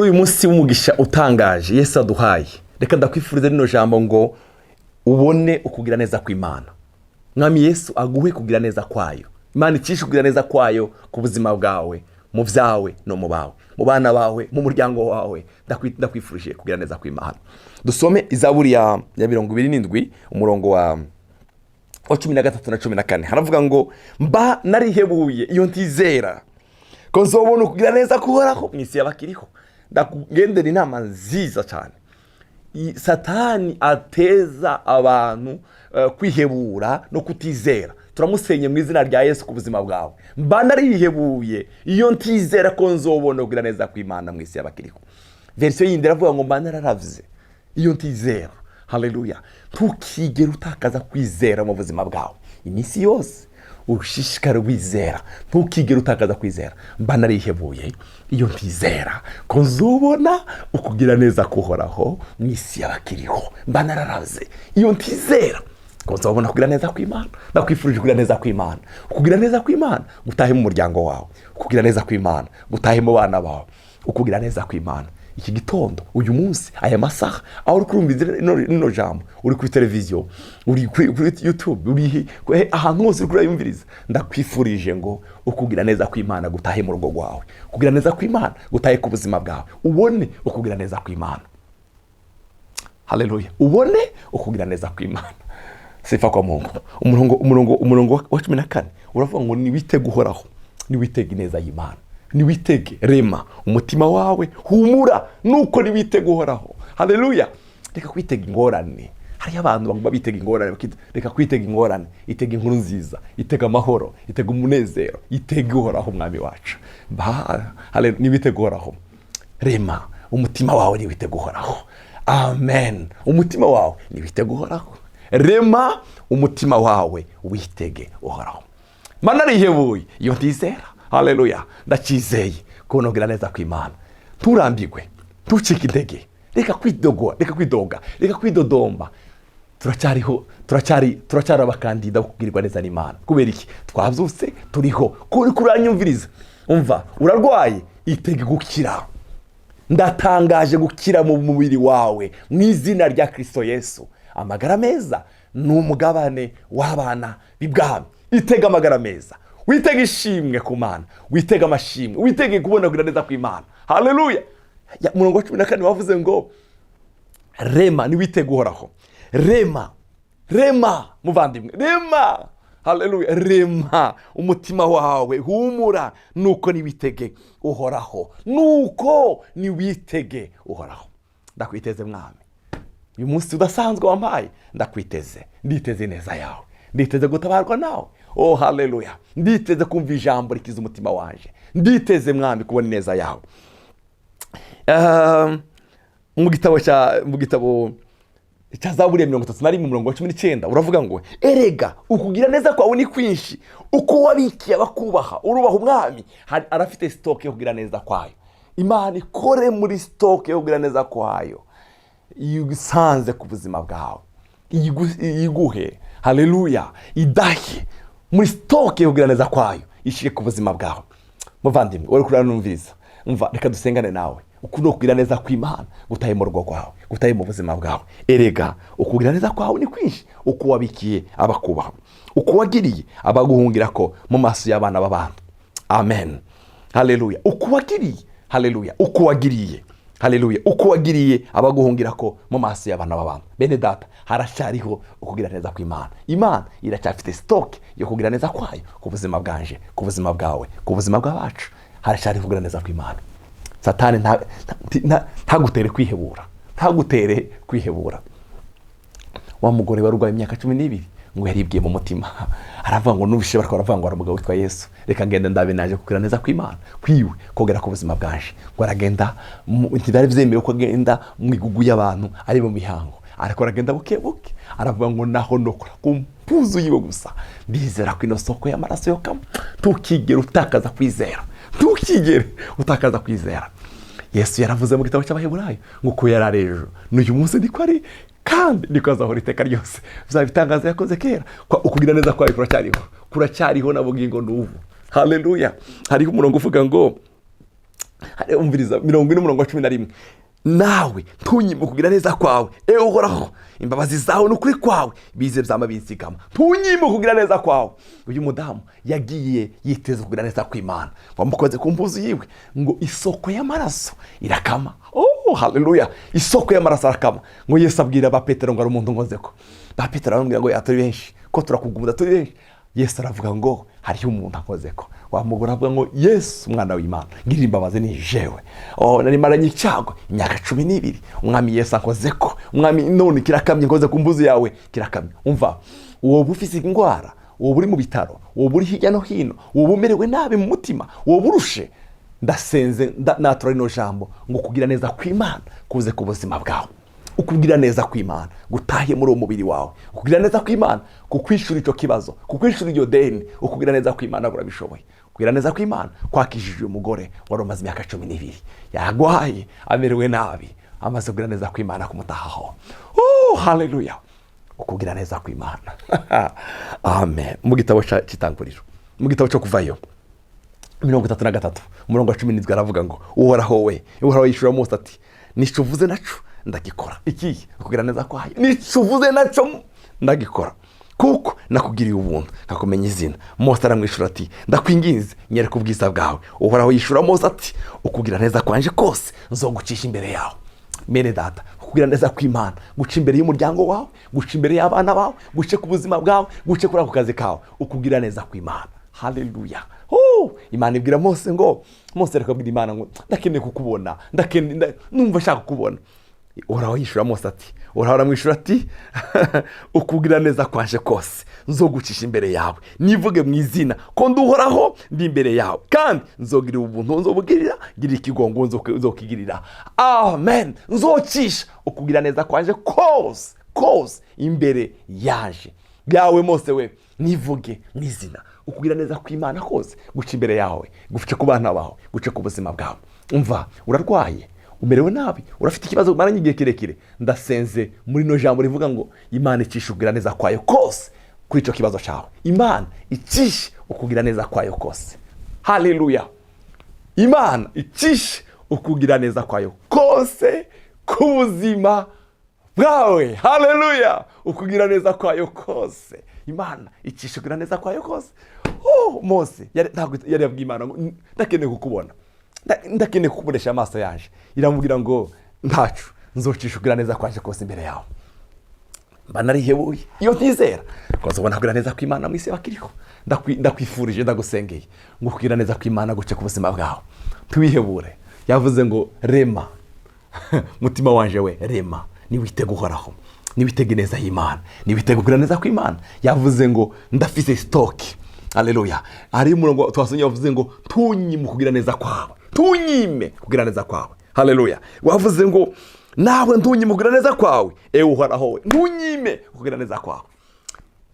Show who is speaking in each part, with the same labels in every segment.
Speaker 1: muri uyu munsi w'umugisha utangaje Yesu aduhaye, reka ndakwifuriza rino jambo ngo ubone ukugira neza kw'Imana. Mwami Yesu aguhe kugira neza kwayo. Imana icishe kugira neza kwayo ku buzima bwawe, mu byawe no mu bawe, mu bana bawe, mu muryango wawe. Ndakwifurije kugira neza kw'Imana. Dusome Izaburi ya 27 umurongo wa 13 na 14. Haravuga ngo mba narihebuye iyo ntizera ko nzobona kugira neza kuhoraho mwisi y'abakiriho. Ndakugendera inama nziza cyane. Satani ateza abantu kwihebura no kutizera. Turamusenye mu izina rya Yesu ku buzima bwawe. Mba narihebuye iyo ntizera ko nzobona kugira neza kw'Imana mwisi y'abakiriho. Version yindi iravuga ngo mba nararavye iyo ntizera. Haleluya. Ntukigere utakaza kwizera mu buzima bwawe. Iminsi yose ushishikara wizera, ntukigere utakaza kwizera. Mba narihebuye iyo ntizera ko nzobona ukugira neza kuhoraho mwisi y'abakiriho. Mba nararavye iyo ntizera ko nzobona kugira neza kw'Imana. Ndakwifurije kugira neza kw'Imana. Ukugira neza kw'Imana gutahe mu muryango wawe. Ukugira neza kw'Imana gutahe mu bana bawe. Ukugira neza kw'Imana iki gitondo, uyu munsi, aya masaha, aho uri kurumva ino jambo, uri kuri televiziyo, uri kuri YouTube, uri ahantu hose uri kurayumviriza, ndakwifurije ngo ukugira neza kw'Imana gutahe mu rugo rwawe. Ukugira neza kw'Imana gutahe ku buzima bwawe. Ubone ukugira neza kw'Imana. Haleluya. Ubone ukugira neza kw'Imana. Sifa kwa Mungu. Umurongo wa 14 uravuga ngo niwite guhoraho, niwitege neza y'Imana. Niwitege rema umutima wawe, humura nuko niwite guhoraho. Haleluya. Reka kwitega ingorane. Hari abantu bagomba bitega ingorane. Reka kwitega ingorane. Itega inkuru nziza, itega amahoro, itega umunezero, itega guhoraho mwami wacu. Haleluya. Niwite guhoraho. Rema umutima wawe, niwite guhoraho. Amen. Umutima wawe niwite guhoraho. Rema umutima wawe, witege uhoraho. Mana rihebuye iyo ntizera. Haleluya. Ndakizeye kubona kugira neza kw'Imana. Turambigwe, tucike intege. Reka kwidoga, reka kwidodomba. Turacyari abakandida kugirirwa neza n'Imana. Kubera iki? Twavyuse turiho. Kuri kuranyumviriza. Umva, urarwaye, itege gukira. Ndatangaje gukira mu mubiri wawe mu izina rya Kristo Yesu. Amagara meza n'umugabane w'abana b'ibwami. Itega amagara meza. Witege ishimwe ku Mana, witege amashimwe, witege kubona kugira neza kw'Imana. Haleluya. Umurongo wa 14 wavuze ngo rema niwitege guhoraho. Rema muvandimwe, rema. Haleluya. Rema umutima wawe, humura nuko niwitege uhoraho. Nuko niwitege uhoraho. Ndakwiteze mwami. Uyu munsi udasanzwe wampaye, ndakwiteze. Nditeze neza yawe. Nditeze gutabarwa nawe. Oh haleluya. Nditeze kumva ijambo rikiza umutima wanje. Nditeze mwami kubona neza yawe. Mu gitabo cya Zaburi ya 31 umurongo wa 19 uravuga ngo erega ukugira neza kwawe ni kwinshi, uko wabikiye abakubaha. Urubaha umwami arafite stock yo kugira neza kwayo. Imana ikore muri stock yo kugira neza kwayo. Yusanze ku buzima bwawe. Iguhe. Haleluya. Idahe muri stock yo kugira neza kwayo. Ishire ku buzima bwawe. Muvandimwe, uri kuranumviriza. Umva, reka dusengane nawe. Ukuno kugira neza kw'Imana gutahe mu rugo rwawe, gutahe mu buzima bwawe. Erega ukugira neza kwawe ni kwinshi, uko wabikiye abakubaha, uko wagiriye abaguhungira ko mu maso y'abana b'abantu. Amen. Haleluya. Uko wagiriye. Haleluya. Uko wagiriye. Haleluya. Uko wagiriye abaguhungira ko mu maso y'abana b'abantu. Bene data, harashariho ukugira neza kw'Imana. Imana iracyafite stock yo kugira neza kwayo ku buzima bwanje, ku buzima bwawe, ku buzima bw'abacu. Harashariho kugira neza kw'Imana. Satani ntagutere kwihebura. Ntagutere kwihebura. Wa mugore warurwaye imyaka 12 ngo yaribwiye mu mutima. Aravuga ngo nubishe barako aravuga ngo umugabo witwa Yesu. Reka ngende ndabe naje kugira neza kw'Imana. Kwiwe kogera ku buzima bwanje. Ngo aragenda ntibari vyemeye ko agenda mu igugu y'abantu ari mu mihango. Ariko aragenda bukebuke. Aravuga ngo naho nokora kumpuzu yiwe gusa. Ndizera ko ino soko y'amaraso yo kama. Tukigera utakaza kwizera. Tukigere utakaza kwizera. Yesu yaravuze mu gitabo cy'Abaheburayo ngo ko yararejo n'uyu munsi ndiko ari kandi ndiko azahora iteka ryose. Bizabitangaza yakoze kera. Ukugira neza kwayo kuracyariho na bugingo n'ubu. Haleluya. Hariho umurongo uvuga ngo umviriza 40:11, nawe ntunyime kugira neza kwawe uhoraho, imbabazi zawe n'ukuri kwawe bize byama binsigama, ntunyime kugira neza kwawe. Uyu mudamu yagiye yiteze kugira neza kw'Imana, wamukoze ku mpuzu yiwe ngo isoko y'amaraso irakama. Haleluya, isoko y'amaraso arakama. Ngo Yesu abwira ba Petero ngo ari umuntu nkozeko. Ba Petero aramubwira ngo turi benshi ko turakugumda turi benshi. Yesu aravuga ngo hariho umuntu akozeko. Wamugura avuga ngo Yesu umwana w'Imana, ngirira imbabazi ni jewe. Nari maranye icyago imyaka 12, umwami Yesu akozeko. Umwami none kirakamye nkoze ku mbuzi yawe kirakamye. Umva, wowe ufise indwara, wowe uri mu bitaro, wowe uri hirya no hino, wowe umerewe nabi mu mutima, wowe urushe, ndasenze natura rino jambo ngo kugira neza kw'Imana kuze ku buzima bwawe. Ukugira neza kw'Imana gutahe muri uwo mubiri wawe, ukugira neza kw'Imana kukwishura icyo kibazo, kukwishura iyo deni, ukugira neza kw'Imana urabishoboye. Kugira neza kw'Imana kwakishije umugore wari umaze imyaka 12 yagwaye amerewe nabi, amaze kugira neza kw'Imana kumutahaho. Haleluya, ukugira neza kw'Imana. Amen. Mu gitabo cy'Itanguriro, mu gitabo cyo Kuvayo 33:17 aravuga ngo uhoraho yishura Mose ati nicuvuze naco ndagikora. Iki kugira neza kwayo, nicuvuze naco ndagikora kuko nakugiriye ubuntu nkakumenya izina. Mose aramwishura ati ndakwinginze nyereka ubwiza bwawe. Uhoraho yishura Mose ati ukugira neza kwanje kose nzogucisha imbere yawe. Mene data, kugira neza kw'Imana guca imbere y'umuryango wawe, guca imbere y'abana bawe, guce ku buzima bwawe, guce kuri ako kazi kawe, ukugira neza kw'Imana. Haleluya. Imana ibwira Mose ngo Mose reka abwira Imana ngo ndakeneye kukubona, numva shaka kukubona. Uhoraho yishura Mose ati, Uhoraho aramwishura ati ukugira neza kwanje kose nzogucisha imbere yawe, nivuge mu izina ko nduhoraho ndi imbere yawe, kandi nzogirira ubuntu nzobugirira, girira ikigongo nzokigirira. Amen. Nzocisha ukugira neza kwanje kose imbere yawe Mose we, nivuge mu izina ukugira neza kw'Imana kose guca imbere yawe, gufice ku bana bawe, guce ku buzima bwawe. Umva, urarwaye, umerewe nabi, urafite ikibazo umaranye igihe kirekire, ndasenze muri no jambo rivuga ngo Imana icisha ukugira neza kwayo kose kuri icyo kibazo cyawe. Imana icishe ukugira neza kwayo kose. Haleluya. Imana icishe ukugira neza kwayo kose ku buzima bwawe. Haleluya. Ukugira neza kwayo kose. Imana icishe ukugira neza kwayo kose. Mose yari yabwiye Imana ngo ndakeneye kukubona, ndakeneye kukubonesha amaso yaje. Iramubwira ngo ntacu nzocisha ukugira neza kwaje kose imbere yawe. Banarihebuye iyo ntizera ko uzobona kugira neza kw'Imana mwise bakiriho. Ndakwifurije ndagusengeye ngo kugira neza kw'Imana guce ku buzima bwawe. Twihebure. Yavuze ngo rema mutima wanje we rema, niwite guhoraho, niwitege neza y'Imana, niwitege kugira neza kw'Imana. Yavuze ngo ndafise stock. Haleluya. Ari murongo twasonye yavuze ngo tunyime kugira neza kwawe, tunyime kugira neza kwawe. Haleluya. Wavuze ngo nawe ntunyime kugira neza kwawe, uhoraho we ntunyime kugira neza kwawe.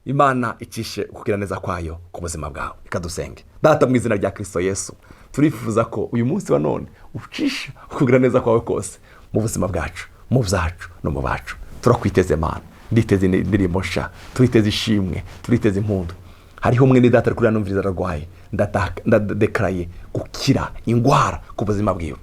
Speaker 1: Imana icishe kugira neza kwayo ku buzima bwawe. Ikadusenge. Data mu izina rya Kristo Yesu, turifuza ko uyu munsi wa none ucisha kugira neza kwawe kose mu buzima bwacu, mu byacu no mu bacu. Turakwiteze Mana, nditeze indirimbo nsha, turiteze ishimwe, turiteze impundu. Hariho umwe ni data kuri numviriza ararwaye, ndadekaraye gukira ingwara ku buzima bwiwe.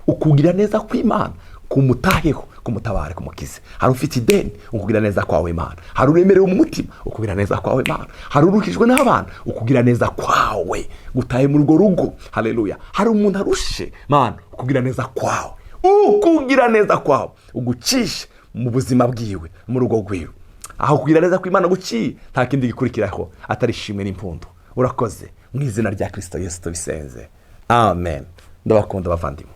Speaker 1: Ukugira neza kw'Imana kumutaheho, kumutabare, kumukize. Hari ufite ideni, ukugira neza kwawe Imana. Hari uremerewe mu mutima, ukugira neza kwawe Imana. Hari uruhijwe n'abana, ukugira neza kwawe gutahe mu rugo. Haleluya. Hari umuntu arushe Mana, ukugira neza kwawe, ukugira neza kwawe ugucishe mu buzima bwiwe, mu rugo rwiwe. Aho kugira neza kw'Imana guciye nta kindi gikurikiraho atari ishimwe n'impundu. Urakoze mu izina rya Kristo Yesu tubisenze. Amen. Ndabakunda bavandimwe.